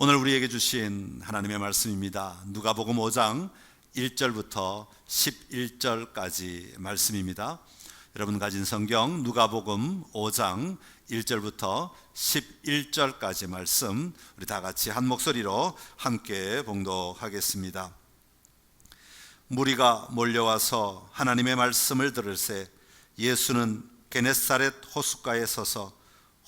오늘 우리에게 주신 하나님의 말씀입니다. 누가복음 5장 1절부터 11절까지 말씀입니다. 여러분 가진 성경 누가복음 5장 1절부터 11절까지 말씀, 우리 다 같이 한 목소리로 함께 봉독하겠습니다. 무리가 몰려와서 하나님의 말씀을 들을새 예수는 게네사렛 호숫가에 서서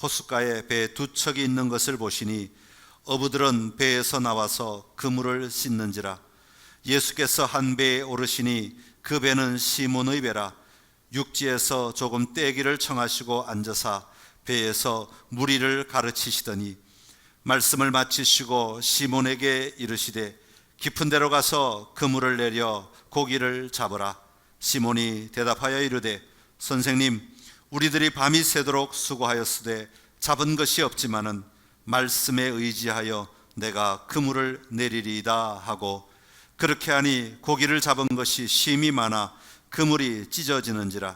호숫가에 배 두 척이 있는 것을 보시니 어부들은 배에서 나와서 그물을 씻는지라. 예수께서 한 배에 오르시니 그 배는 시몬의 배라. 육지에서 조금 떼기를 청하시고 앉으사 배에서 무리를 가르치시더니 말씀을 마치시고 시몬에게 이르시되 깊은 데로 가서 그물을 내려 고기를 잡으라. 시몬이 대답하여 이르되 선생님, 우리들이 밤이 새도록 수고하였으되 잡은 것이 없지만은 말씀에 의지하여 내가 그물을 내리리이다 하고, 그렇게 하니 고기를 잡은 것이 심히 많아 그물이 찢어지는지라.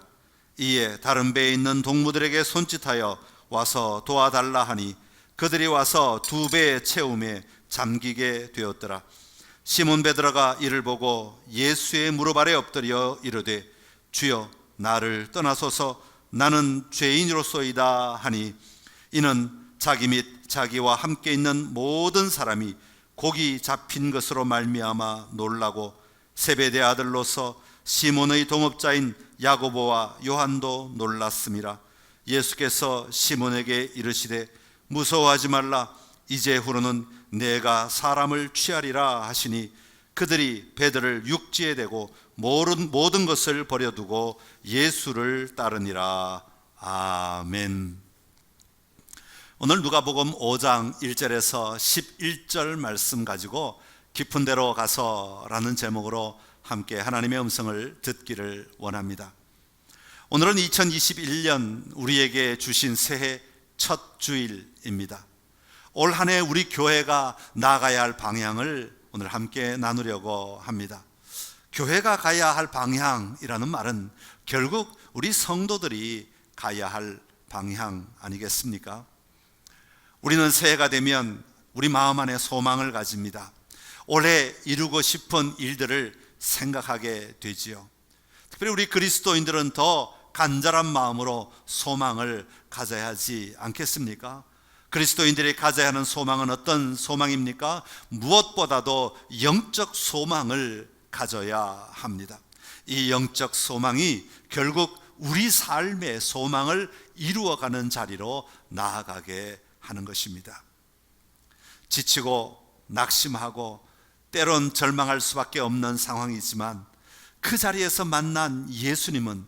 이에 다른 배에 있는 동무들에게 손짓하여 와서 도와달라 하니 그들이 와서 두 배의 채움에 잠기게 되었더라. 시몬 베드로가 이를 보고 예수의 무릎 아래 엎드려 이르되 주여, 나를 떠나소서, 나는 죄인으로소이다 하니, 이는 자기 및 자기와 함께 있는 모든 사람이 고기 잡힌 것으로 말미암아 놀라고 세베대 아들로서 시몬의 동업자인 야고보와 요한도 놀랐음이라. 예수께서 시몬에게 이르시되 무서워하지 말라, 이제후로는 내가 사람을 취하리라 하시니 그들이 배들을 육지에 대고 모든 것을 버려두고 예수를 따르니라. 아멘. 오늘 누가복음 5장 1절에서 11절 말씀 가지고 깊은 데로 가서 라는 제목으로 함께 하나님의 음성을 듣기를 원합니다. 오늘은 2021년 우리에게 주신 새해 첫 주일입니다. 올 한 해 우리 교회가 나아가야 할 방향을 오늘 함께 나누려고 합니다. 교회가 가야 할 방향이라는 말은 결국 우리 성도들이 가야 할 방향 아니겠습니까? 우리는 새해가 되면 우리 마음 안에 소망을 가집니다. 올해 이루고 싶은 일들을 생각하게 되지요. 특별히 우리 그리스도인들은 더 간절한 마음으로 소망을 가져야 하지 않겠습니까? 그리스도인들이 가져야 하는 소망은 어떤 소망입니까? 무엇보다도 영적 소망을 가져야 합니다. 이 영적 소망이 결국 우리 삶의 소망을 이루어가는 자리로 나아가게 하는 것입니다. 지치고 낙심하고 때론 절망할 수밖에 없는 상황이지만 그 자리에서 만난 예수님은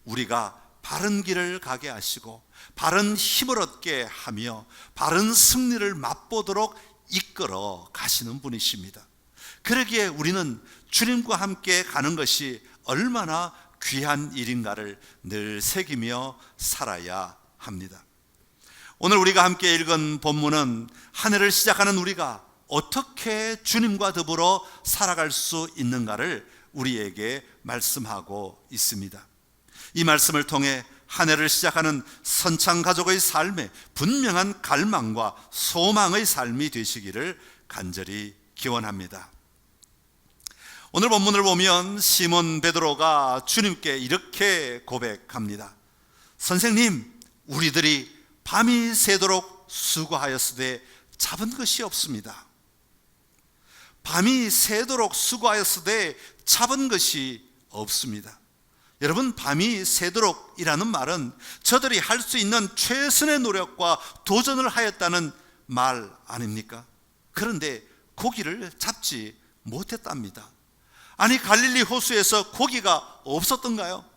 우리가 바른 길을 가게 하시고 바른 힘을 얻게 하며 바른 승리를 맛보도록 이끌어 가시는 분이십니다. 그러기에 우리는 주님과 함께 가는 것이 얼마나 귀한 일인가를 늘 새기며 살아야 합니다. 오늘 우리가 함께 읽은 본문은 한 해를 시작하는 우리가 어떻게 주님과 더불어 살아갈 수 있는가를 우리에게 말씀하고 있습니다. 이 말씀을 통해 한 해를 시작하는 선창 가족의 삶에 분명한 갈망과 소망의 삶이 되시기를 간절히 기원합니다. 오늘 본문을 보면 시몬 베드로가 주님께 이렇게 고백합니다. 선생님, 우리들이 밤이 새도록 수고하였으되 잡은 것이 없습니다. 밤이 새도록 수고하였으되 잡은 것이 없습니다. 여러분, 밤이 새도록이라는 말은 저들이 할 수 있는 최선의 노력과 도전을 하였다는 말 아닙니까? 그런데 고기를 잡지 못했답니다. 아니, 갈릴리 호수에서 고기가 없었던가요?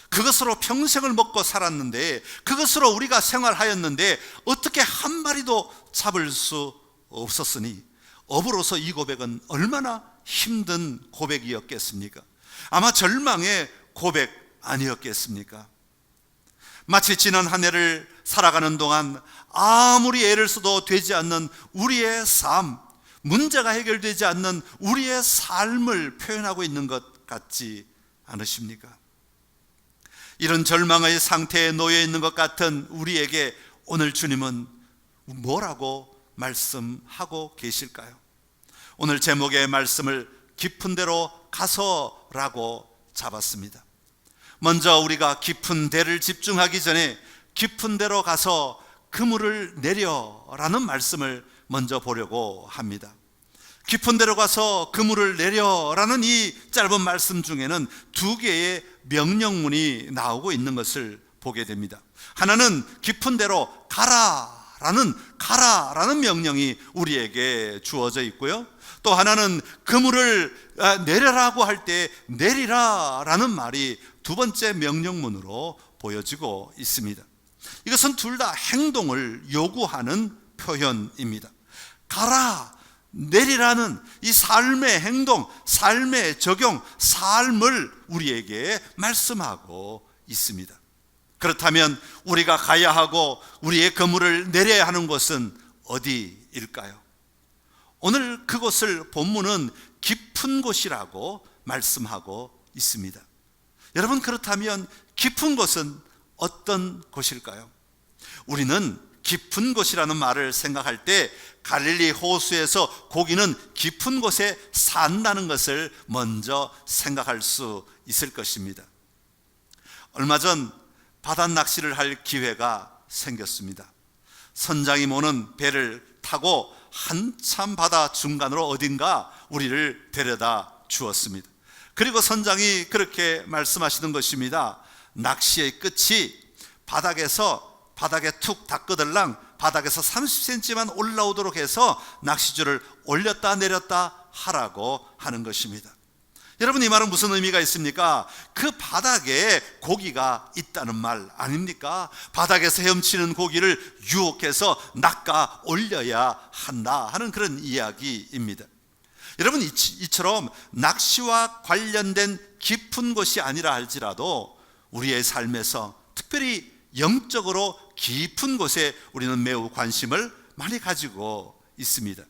그것으로 평생을 먹고 살았는데, 그것으로 우리가 생활하였는데 어떻게 한 마리도 잡을 수 없었으니 어부로서 이 고백은 얼마나 힘든 고백이었겠습니까? 아마 절망의 고백 아니었겠습니까? 마치 지난 한 해를 살아가는 동안 아무리 애를 써도 되지 않는 우리의 삶, 문제가 해결되지 않는 우리의 삶을 표현하고 있는 것 같지 않으십니까? 이런 절망의 상태에 놓여 있는 것 같은 우리에게 오늘 주님은 뭐라고 말씀하고 계실까요? 오늘 제목의 말씀을 깊은 데로 가서라고 잡았습니다. 먼저 우리가 깊은 데를 집중하기 전에 깊은 데로 가서 그물을 내려라는 말씀을 먼저 보려고 합니다. 깊은 데로 가서 그물을 내려라는 이 짧은 말씀 중에는 두 개의 명령문이 나오고 있는 것을 보게 됩니다. 하나는 깊은 데로 가라라는 명령이 우리에게 주어져 있고요. 또 하나는 그물을 내려라고 할 때 내리라라는 말이 두 번째 명령문으로 보여지고 있습니다. 이것은 둘 다 행동을 요구하는 표현입니다. 가라, 내리라는 이 삶의 행동, 삶의 적용, 삶을 우리에게 말씀하고 있습니다. 그렇다면 우리가 가야 하고 우리의 그물을 내려야 하는 곳은 어디일까요? 오늘 그곳을 본문은 깊은 곳이라고 말씀하고 있습니다. 여러분, 그렇다면 깊은 곳은 어떤 곳일까요? 우리는 깊은 곳이라는 말을 생각할 때 갈릴리 호수에서 고기는 깊은 곳에 산다는 것을 먼저 생각할 수 있을 것입니다. 얼마 전 바다 낚시를 할 기회가 생겼습니다. 선장이 모는 배를 타고 한참 바다 중간으로 어딘가 우리를 데려다 주었습니다. 그리고 선장이 그렇게 말씀하시는 것입니다. 낚시의 끝이 바닥에 툭 닿거들랑 바닥에서 30cm만 올라오도록 해서 낚시줄을 올렸다 내렸다 하라고 하는 것입니다. 여러분, 이 말은 무슨 의미가 있습니까? 그 바닥에 고기가 있다는 말 아닙니까? 바닥에서 헤엄치는 고기를 유혹해서 낚아 올려야 한다 하는 그런 이야기입니다. 여러분, 이처럼 낚시와 관련된 깊은 곳이 아니라 할지라도 우리의 삶에서 특별히 영적으로 깊은 곳에 우리는 매우 관심을 많이 가지고 있습니다.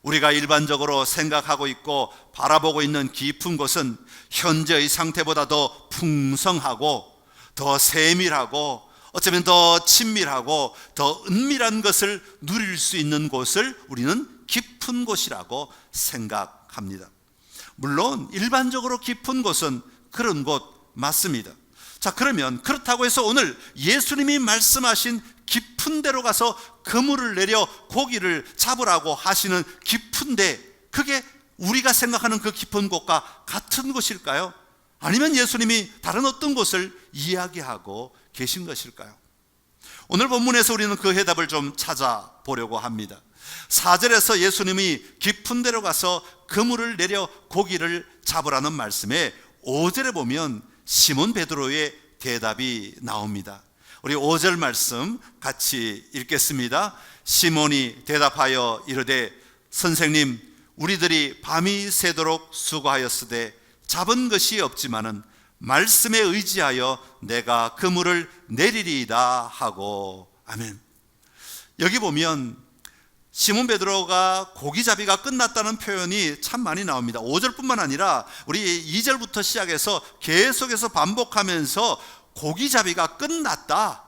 우리가 일반적으로 생각하고 있고 바라보고 있는 깊은 곳은 현재의 상태보다 더 풍성하고 더 세밀하고 어쩌면 더 친밀하고 더 은밀한 것을 누릴 수 있는 곳을 우리는 깊은 곳이라고 생각합니다. 물론 일반적으로 깊은 곳은 그런 곳 맞습니다. 자, 그러면 그렇다고 해서 오늘 예수님이 말씀하신 깊은 데로 가서 그물을 내려 고기를 잡으라고 하시는 깊은 데, 그게 우리가 생각하는 그 깊은 곳과 같은 곳일까요? 아니면 예수님이 다른 어떤 곳을 이야기하고 계신 것일까요? 오늘 본문에서 우리는 그 해답을 좀 찾아보려고 합니다. 4절에서 예수님이 깊은 데로 가서 그물을 내려 고기를 잡으라는 말씀에 5절에 보면 시몬 베드로의 대답이 나옵니다. 우리 5절 말씀 같이 읽겠습니다. 시몬이 대답하여 이르되 선생님, 우리들이 밤이 새도록 수고하였으되 잡은 것이 없지만은 말씀에 의지하여 내가 그물을 내리리이다 하고. 아멘. 여기 보면 시몬 베드로가 고기잡이가 끝났다는 표현이 참 많이 나옵니다. 5절뿐만 아니라 우리 2절부터 시작해서 계속해서 반복하면서 고기잡이가 끝났다,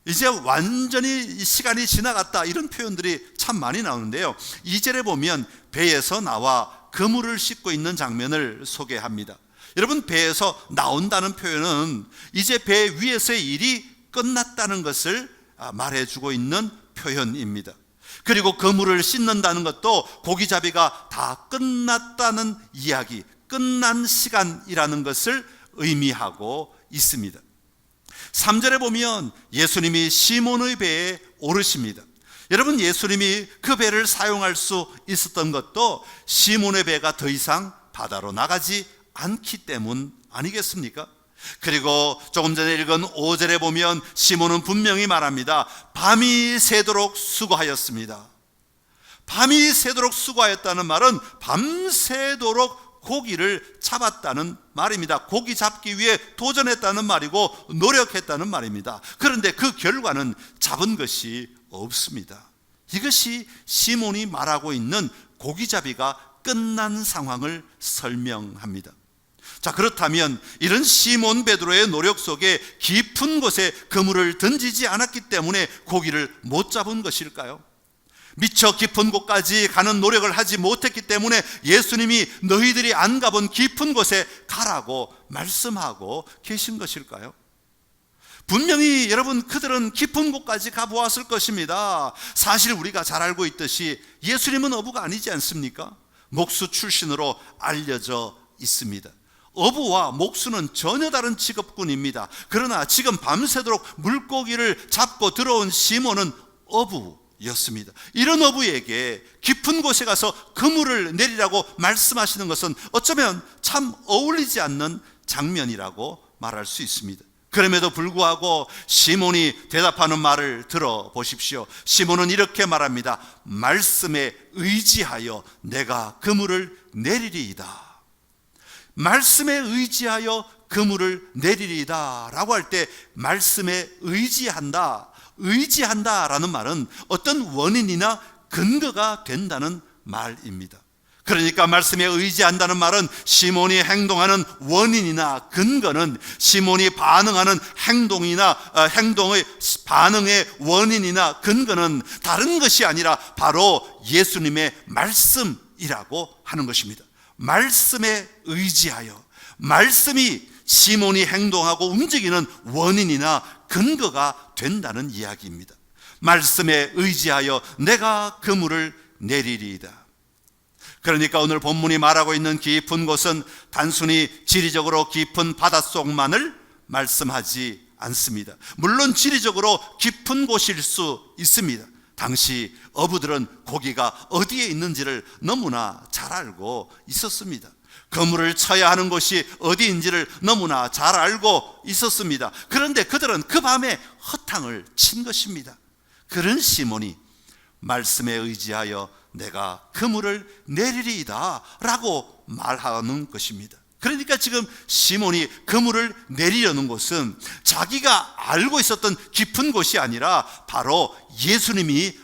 이제 완전히 시간이 지나갔다, 이런 표현들이 참 많이 나오는데요. 2절에 보면 배에서 나와 그물을 씻고 있는 장면을 소개합니다. 여러분, 배에서 나온다는 표현은 이제 배 위에서의 일이 끝났다는 것을 말해주고 있는 표현입니다. 그리고 그물을 씻는다는 것도 고기잡이가 다 끝났다는 이야기, 끝난 시간이라는 것을 의미하고 있습니다. 3절에 보면 예수님이 시몬의 배에 오르십니다. 여러분, 예수님이 그 배를 사용할 수 있었던 것도 시몬의 배가 더 이상 바다로 나가지 않기 때문 아니겠습니까? 그리고 조금 전에 읽은 5절에 보면 시몬은 분명히 말합니다. 밤이 새도록 수고하였습니다. 밤이 새도록 수고하였다는 말은 밤새도록 고기를 잡았다는 말입니다. 고기 잡기 위해 도전했다는 말이고 노력했다는 말입니다. 그런데 그 결과는 잡은 것이 없습니다. 이것이 시몬이 말하고 있는 고기잡이가 끝난 상황을 설명합니다. 자, 그렇다면 이런 시몬 베드로의 노력 속에 깊은 곳에 그물을 던지지 않았기 때문에 고기를 못 잡은 것일까요? 미처 깊은 곳까지 가는 노력을 하지 못했기 때문에 예수님이 너희들이 안 가본 깊은 곳에 가라고 말씀하고 계신 것일까요? 분명히 여러분, 그들은 깊은 곳까지 가보았을 것입니다. 사실 우리가 잘 알고 있듯이 예수님은 어부가 아니지 않습니까? 목수 출신으로 알려져 있습니다. 어부와 목수는 전혀 다른 직업군입니다. 그러나 지금 밤새도록 물고기를 잡고 들어온 시몬은 어부였습니다. 이런 어부에게 깊은 곳에 가서 그물을 내리라고 말씀하시는 것은 어쩌면 참 어울리지 않는 장면이라고 말할 수 있습니다. 그럼에도 불구하고 시몬이 대답하는 말을 들어보십시오. 시몬은 이렇게 말합니다. 말씀에 의지하여 내가 그물을 내리리이다. 말씀에 의지하여 그물을 내리리이다 라고 할 때 말씀에 의지한다라는 말은 어떤 원인이나 근거가 된다는 말입니다. 그러니까 말씀에 의지한다는 말은 시몬이 행동하는 원인이나 근거는 시몬이 반응하는 행동의 반응의 원인이나 근거는 다른 것이 아니라 바로 예수님의 말씀이라고 하는 것입니다. 말씀에 의지하여, 말씀이 시몬이 행동하고 움직이는 원인이나 근거가 된다는 이야기입니다. 말씀에 의지하여 내가 그물을 내리리이다. 그러니까 오늘 본문이 말하고 있는 깊은 곳은 단순히 지리적으로 깊은 바닷속만을 말씀하지 않습니다. 물론 지리적으로 깊은 곳일 수 있습니다. 당시 어부들은 고기가 어디에 있는지를 너무나 잘 알고 있었습니다. 그물을 쳐야 하는 곳이 어디인지를 너무나 잘 알고 있었습니다. 그런데 그들은 그 밤에 허탕을 친 것입니다. 그런 시몬이 말씀에 의지하여 내가 그물을 내리리이다 라고 말하는 것입니다. 그러니까 지금 시몬이 그물을 내리려는 곳은 자기가 알고 있었던 깊은 곳이 아니라 바로 예수님이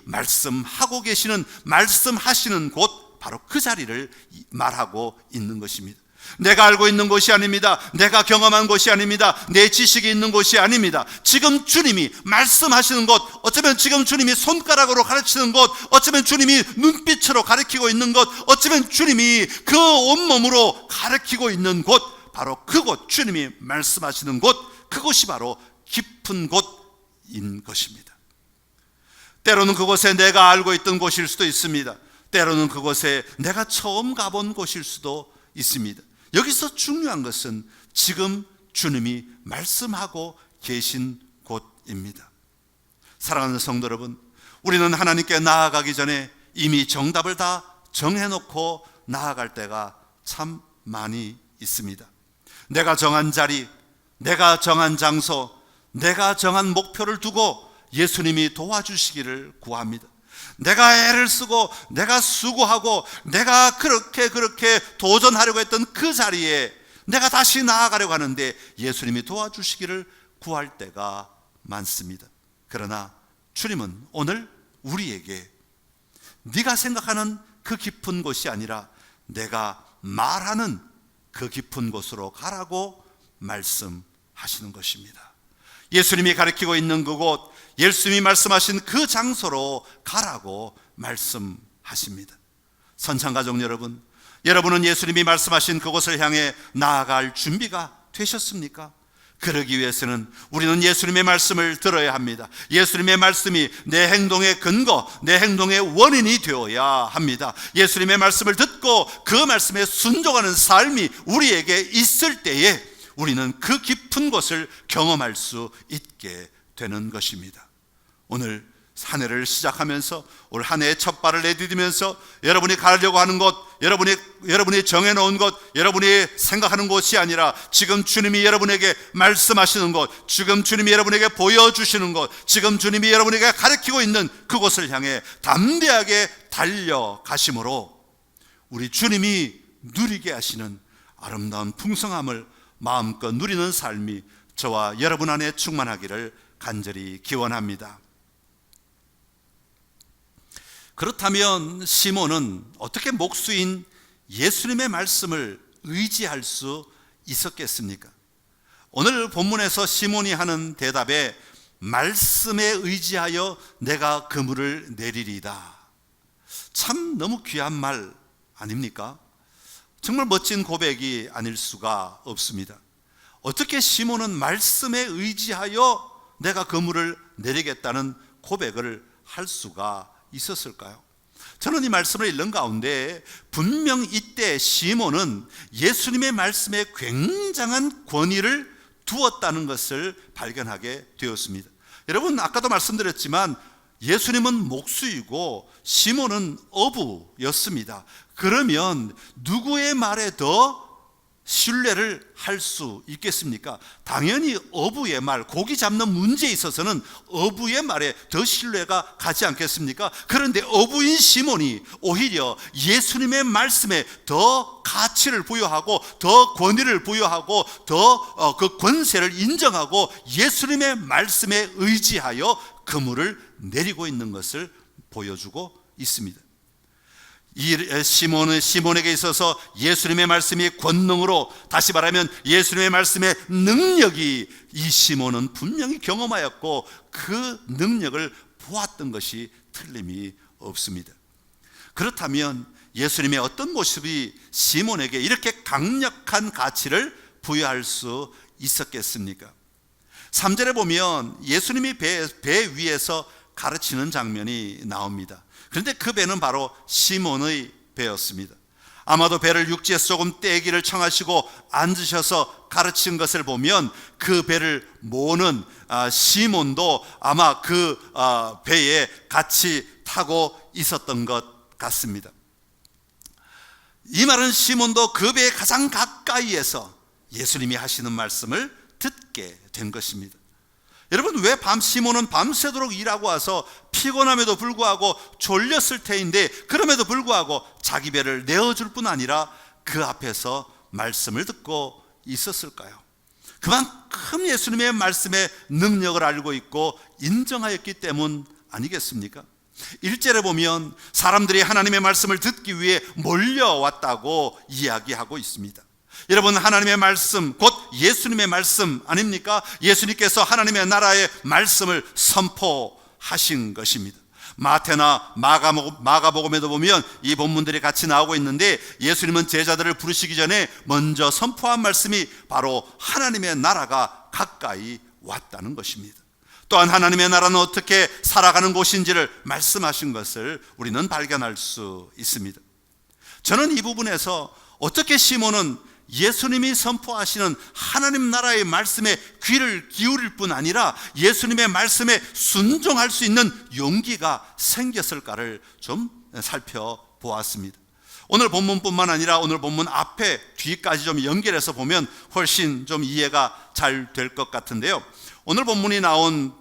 말씀하시는 곳, 바로 그 자리를 말하고 있는 것입니다. 내가 알고 있는 곳이 아닙니다. 내가 경험한 곳이 아닙니다. 내 지식이 있는 곳이 아닙니다. 지금 주님이 말씀하시는 곳, 어쩌면 지금 주님이 손가락으로 가르치는 곳, 어쩌면 주님이 눈빛으로 가르치고 있는 곳, 어쩌면 주님이 그 온몸으로 가르치고 있는 곳, 바로 그곳, 주님이 말씀하시는 곳, 그곳이 바로 깊은 곳인 것입니다. 때로는 그곳에 내가 알고 있던 곳일 수도 있습니다. 때로는 그곳에 내가 처음 가본 곳일 수도 있습니다. 여기서 중요한 것은 지금 주님이 말씀하고 계신 곳입니다. 사랑하는 성도 여러분, 우리는 하나님께 나아가기 전에 이미 정답을 다 정해놓고 나아갈 때가 참 많이 있습니다. 내가 정한 자리, 내가 정한 장소, 내가 정한 목표를 두고 예수님이 도와주시기를 구합니다. 내가 애를 쓰고 내가 수고하고 내가 그렇게 도전하려고 했던 그 자리에 내가 다시 나아가려고 하는데 예수님이 도와주시기를 구할 때가 많습니다. 그러나 주님은 오늘 우리에게 네가 생각하는 그 깊은 곳이 아니라 내가 말하는 그 깊은 곳으로 가라고 말씀하시는 것입니다. 예수님이 가르치고 있는 그곳, 예수님이 말씀하신 그 장소로 가라고 말씀하십니다. 선창가족 여러분, 여러분은 예수님이 말씀하신 그곳을 향해 나아갈 준비가 되셨습니까? 그러기 위해서는 우리는 예수님의 말씀을 들어야 합니다. 예수님의 말씀이 내 행동의 근거, 내 행동의 원인이 되어야 합니다. 예수님의 말씀을 듣고 그 말씀에 순종하는 삶이 우리에게 있을 때에 우리는 그 깊은 곳을 경험할 수 있게 되는 것입니다. 오늘 한 해를 시작하면서 올 한 해의 첫 발을 내디디면서 여러분이 가려고 하는 곳, 여러분이 정해놓은 곳, 여러분이 생각하는 곳이 아니라 지금 주님이 여러분에게 말씀하시는 곳, 지금 주님이 여러분에게 보여주시는 곳, 지금 주님이 여러분에게 가르치고 있는 그곳을 향해 담대하게 달려가심으로 우리 주님이 누리게 하시는 아름다운 풍성함을 마음껏 누리는 삶이 저와 여러분 안에 충만하기를 간절히 기원합니다. 그렇다면 시몬은 어떻게 목수인 예수님의 말씀을 의지할 수 있었겠습니까? 오늘 본문에서 시몬이 하는 대답에 말씀에 의지하여 내가 그물을 내리리이다, 참 너무 귀한 말 아닙니까? 정말 멋진 고백이 아닐 수가 없습니다. 어떻게 시몬은 말씀에 의지하여 내가 그물을 내리겠다는 고백을 할 수가 있었을까요? 저는 이 말씀을 읽는 가운데 분명 이때 시몬은 예수님의 말씀에 굉장한 권위를 두었다는 것을 발견하게 되었습니다. 여러분, 아까도 말씀드렸지만 예수님은 목수이고 시몬은 어부였습니다. 그러면 누구의 말에 더 신뢰를 할 수 있겠습니까? 당연히 어부의 말, 고기 잡는 문제에 있어서는 어부의 말에 더 신뢰가 가지 않겠습니까? 그런데 어부인 시몬이 오히려 예수님의 말씀에 더 가치를 부여하고 더 권위를 부여하고 더 그 권세를 인정하고 예수님의 말씀에 의지하여 그물을 내리고 있는 것을 보여주고 있습니다. 이 시몬에게 있어서 예수님의 말씀이 권능으로, 다시 말하면 예수님의 말씀의 능력이 이 시몬은 분명히 경험하였고 그 능력을 보았던 것이 틀림이 없습니다. 그렇다면 예수님의 어떤 모습이 시몬에게 이렇게 강력한 가치를 부여할 수 있었겠습니까? 3절에 보면 예수님이 배 위에서 가르치는 장면이 나옵니다. 그런데 그 배는 바로 시몬의 배였습니다. 아마도 배를 육지에서 조금 떼기를 청하시고 앉으셔서 가르친 것을 보면 그 배를 모는 시몬도 아마 그 배에 같이 타고 있었던 것 같습니다. 이 말은 시몬도 그 배의 가장 가까이에서 예수님이 하시는 말씀을 듣게 된 것입니다. 여러분, 왜 시몬은 밤새도록 일하고 와서 피곤함에도 불구하고 졸렸을 테인데 그럼에도 불구하고 자기 배를 내어줄 뿐 아니라 그 앞에서 말씀을 듣고 있었을까요? 그만큼 예수님의 말씀의 능력을 알고 있고 인정하였기 때문 아니겠습니까? 1절에 보면 사람들이 하나님의 말씀을 듣기 위해 몰려왔다고 이야기하고 있습니다. 여러분, 하나님의 말씀, 곧 예수님의 말씀 아닙니까? 예수님께서 하나님의 나라의 말씀을 선포하신 것입니다. 마태나 마가복음에도 보면 이 본문들이 같이 나오고 있는데 예수님은 제자들을 부르시기 전에 먼저 선포한 말씀이 바로 하나님의 나라가 가까이 왔다는 것입니다. 또한 하나님의 나라는 어떻게 살아가는 곳인지를 말씀하신 것을 우리는 발견할 수 있습니다. 저는 이 부분에서 어떻게 시몬은 예수님이 선포하시는 하나님 나라의 말씀에 귀를 기울일 뿐 아니라 예수님의 말씀에 순종할 수 있는 용기가 생겼을까를 좀 살펴보았습니다. 오늘 본문뿐만 아니라 오늘 본문 앞에 뒤까지 좀 연결해서 보면 훨씬 좀 이해가 잘 될 것 같은데요. 오늘 본문이 나온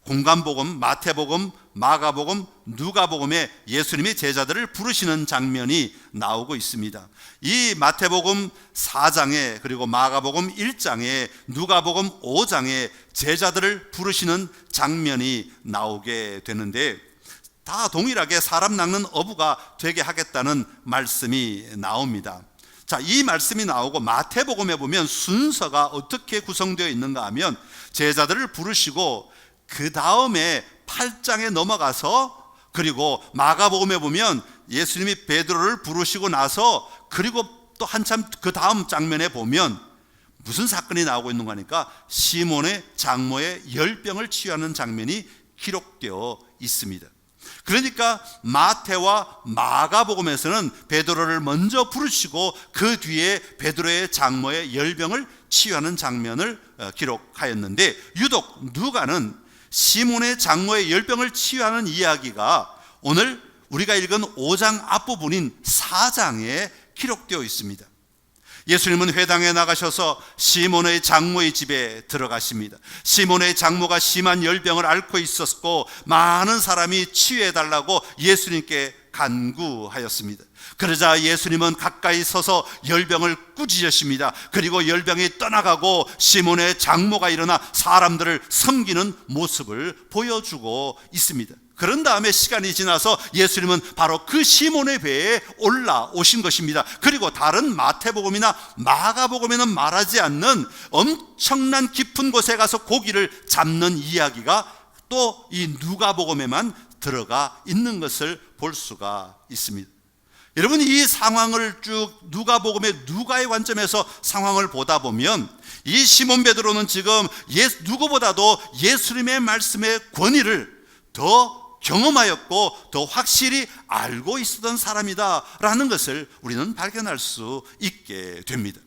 공간복음, 마태복음, 마가복음, 누가복음에 예수님이 제자들을 부르시는 장면이 나오고 있습니다. 이 마태복음 4장에 그리고 마가복음 1장에 누가복음 5장에 제자들을 부르시는 장면이 나오게 되는데 다 동일하게 사람 낚는 어부가 되게 하겠다는 말씀이 나옵니다. 자, 이 말씀이 나오고 마태복음에 보면 순서가 어떻게 구성되어 있는가 하면 제자들을 부르시고 그 다음에 8장에 넘어가서 그리고 마가복음에 보면 예수님이 베드로를 부르시고 나서 그리고 또 한참 그 다음 장면에 보면 무슨 사건이 나오고 있는 거니까 시몬의 장모의 열병을 치유하는 장면이 기록되어 있습니다. 그러니까 마태와 마가복음에서는 베드로를 먼저 부르시고 그 뒤에 베드로의 장모의 열병을 치유하는 장면을 기록하였는데 유독 누가는 시몬의 장모의 열병을 치유하는 이야기가 오늘 우리가 읽은 5장 앞부분인 4장에 기록되어 있습니다. 예수님은 회당에 나가셔서 시몬의 장모의 집에 들어가십니다. 시몬의 장모가 심한 열병을 앓고 있었고 많은 사람이 치유해달라고 예수님께 간구하였습니다. 그러자 예수님은 가까이 서서 열병을 꾸짖으십니다. 그리고 열병이 떠나가고 시몬의 장모가 일어나 사람들을 섬기는 모습을 보여주고 있습니다. 그런 다음에 시간이 지나서 예수님은 바로 그 시몬의 배에 올라오신 것입니다. 그리고 다른 마태복음이나 마가복음에는 말하지 않는 엄청난 깊은 곳에 가서 고기를 잡는 이야기가 또 이 누가복음에만 들어가 있는 것을 볼 수가 있습니다. 여러분, 이 상황을 쭉 누가복음의 누가의 관점에서 상황을 보다 보면 이 시몬 베드로는 지금 누구보다도 예수님의 말씀의 권위를 더 경험하였고 더 확실히 알고 있었던 사람이다라는 것을 우리는 발견할 수 있게 됩니다.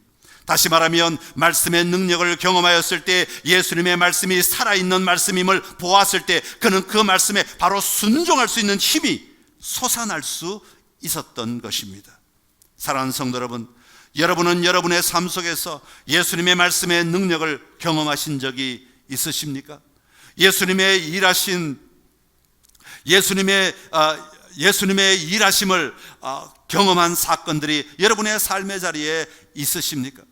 다시 말하면 말씀의 능력을 경험하였을 때, 예수님의 말씀이 살아있는 말씀임을 보았을 때 그는 그 말씀에 바로 순종할 수 있는 힘이 솟아날 수 있었던 것입니다. 사랑하는 성도 여러분, 여러분은 여러분의 삶 속에서 예수님의 말씀의 능력을 경험하신 적이 있으십니까? 예수님의 일하심을 경험한 사건들이 여러분의 삶의 자리에 있으십니까?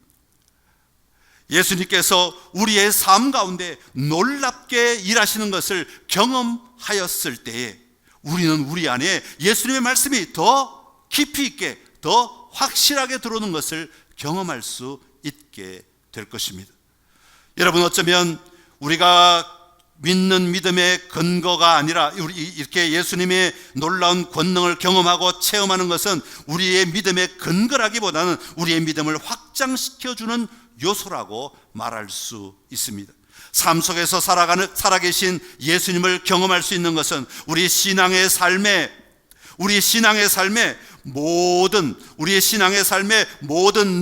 예수님께서 우리의 삶 가운데 놀랍게 일하시는 것을 경험하였을 때에 우리는 우리 안에 예수님의 말씀이 더 깊이 있게, 더 확실하게 들어오는 것을 경험할 수 있게 될 것입니다. 여러분, 어쩌면 우리가 믿는 믿음의 근거가 아니라 이렇게 예수님의 놀라운 권능을 경험하고 체험하는 것은 우리의 믿음의 근거라기보다는 우리의 믿음을 확장시켜주는 요소라고 말할 수 있습니다. 삶 속에서 살아계신 예수님을 경험할 수 있는 것은 우리의 신앙의 삶의 모든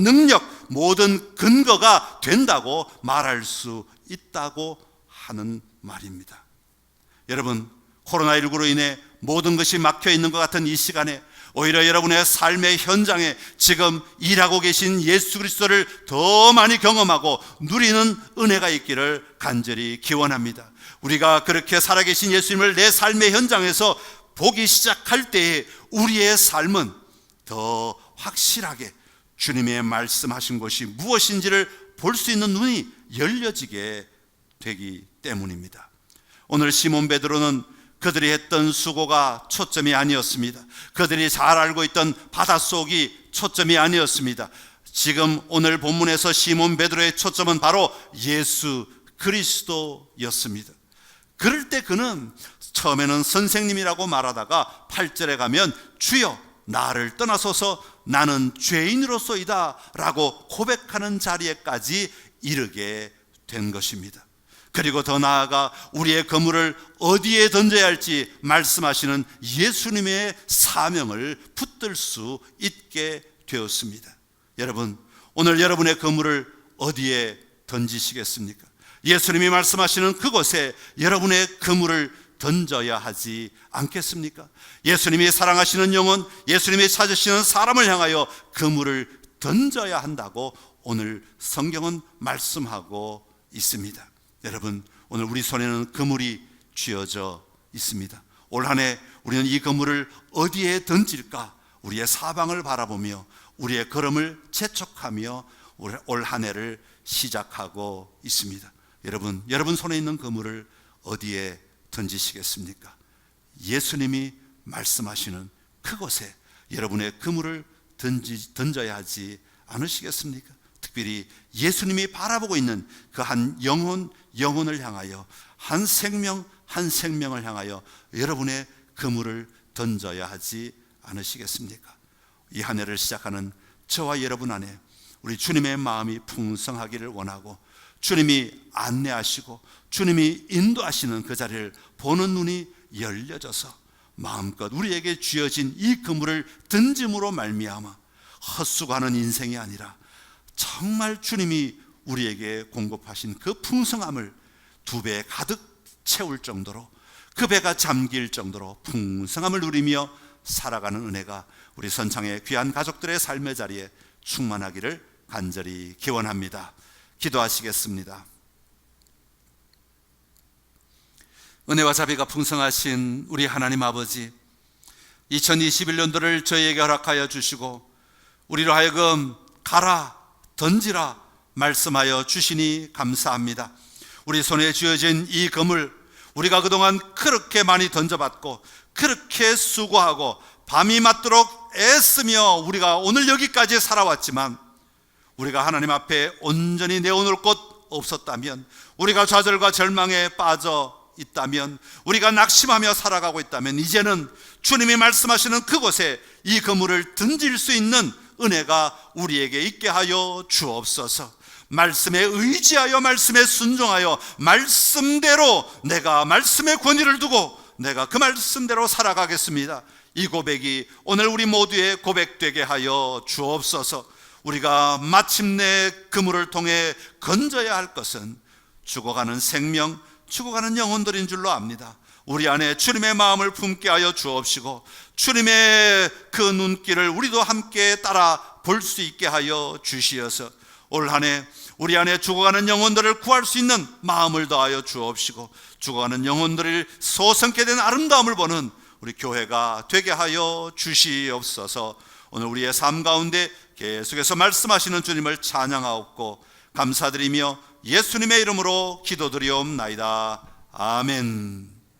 능력, 모든 근거가 된다고 말할 수 있다고 하는 말입니다. 여러분, 코로나19로 인해 모든 것이 막혀 있는 것 같은 이 시간에 오히려 여러분의 삶의 현장에 지금 일하고 계신 예수 그리스도를 더 많이 경험하고 누리는 은혜가 있기를 간절히 기원합니다. 우리가 그렇게 살아계신 예수님을 내 삶의 현장에서 보기 시작할 때에 우리의 삶은 더 확실하게 주님의 말씀하신 것이 무엇인지를 볼 수 있는 눈이 열려지게 되기 때문입니다. 오늘 시몬 베드로는 그들이 했던 수고가 초점이 아니었습니다. 그들이 잘 알고 있던 바닷속이 초점이 아니었습니다. 지금 오늘 본문에서 시몬 베드로의 초점은 바로 예수 그리스도였습니다. 그럴 때 그는 처음에는 선생님이라고 말하다가 8절에 가면 주여 나를 떠나소서 나는 죄인으로소이다 라고 고백하는 자리에까지 이르게 된 것입니다. 그리고 더 나아가 우리의 그물을 어디에 던져야 할지 말씀하시는 예수님의 사명을 붙들 수 있게 되었습니다. 여러분, 오늘 여러분의 그물을 어디에 던지시겠습니까? 예수님이 말씀하시는 그곳에 여러분의 그물을 던져야 하지 않겠습니까? 예수님이 사랑하시는 영혼, 예수님이 찾으시는 사람을 향하여 그물을 던져야 한다고 오늘 성경은 말씀하고 있습니다. 여러분, 오늘 우리 손에는 그물이 쥐어져 있습니다. 올 한 해 우리는 이 그물을 어디에 던질까? 우리의 사방을 바라보며 우리의 걸음을 재촉하며 올 한 해를 시작하고 있습니다. 여러분 손에 있는 그물을 어디에 던지시겠습니까? 예수님이 말씀하시는 그곳에 여러분의 그물을 던져야 하지 않으시겠습니까? 특별히 예수님이 바라보고 있는 그 한 영혼을 향하여, 한 생명을 향하여 여러분의 그물을 던져야 하지 않으시겠습니까? 이 한 해를 시작하는 저와 여러분 안에 우리 주님의 마음이 풍성하기를 원하고, 주님이 안내하시고 주님이 인도하시는 그 자리를 보는 눈이 열려져서 마음껏 우리에게 쥐어진 이 그물을 던짐으로 말미암아 헛수고하는 인생이 아니라 정말 주님이 우리에게 공급하신 그 풍성함을 2배 가득 채울 정도로, 그 배가 잠길 정도로 풍성함을 누리며 살아가는 은혜가 우리 선창의 귀한 가족들의 삶의 자리에 충만하기를 간절히 기원합니다. 기도하시겠습니다. 은혜와 자비가 풍성하신 우리 하나님 아버지, 2021년도를 저희에게 허락하여 주시고 우리로 하여금 가라, 던지라 말씀하여 주시니 감사합니다. 우리 손에 쥐어진 이 그물, 우리가 그동안 그렇게 많이 던져봤고 그렇게 수고하고 밤이 맞도록 애쓰며 우리가 오늘 여기까지 살아왔지만, 우리가 하나님 앞에 온전히 내어놓을 곳 없었다면, 우리가 좌절과 절망에 빠져 있다면, 우리가 낙심하며 살아가고 있다면, 이제는 주님이 말씀하시는 그곳에 이 그물을 던질 수 있는 은혜가 우리에게 있게 하여 주옵소서. 말씀에 의지하여 말씀에 순종하여 말씀대로 내가 말씀의 권위를 두고 내가 그 말씀대로 살아가겠습니다. 이 고백이 오늘 우리 모두의 고백되게 하여 주옵소서. 우리가 마침내 그물을 통해 건져야 할 것은 죽어가는 생명, 죽어가는 영혼들인 줄로 압니다. 우리 안에 주님의 마음을 품게 하여 주옵시고 주님의 그 눈길을 우리도 함께 따라 볼 수 있게 하여 주시어서 올 한 해 우리 안에 죽어가는 영혼들을 구할 수 있는 마음을 더하여 주옵시고 죽어가는 영혼들을 소성케 된 아름다움을 보는 우리 교회가 되게 하여 주시옵소서. 오늘 우리의 삶 가운데 계속해서 말씀하시는 주님을 찬양하옵고 감사드리며 예수님의 이름으로 기도드리옵나이다. 아멘.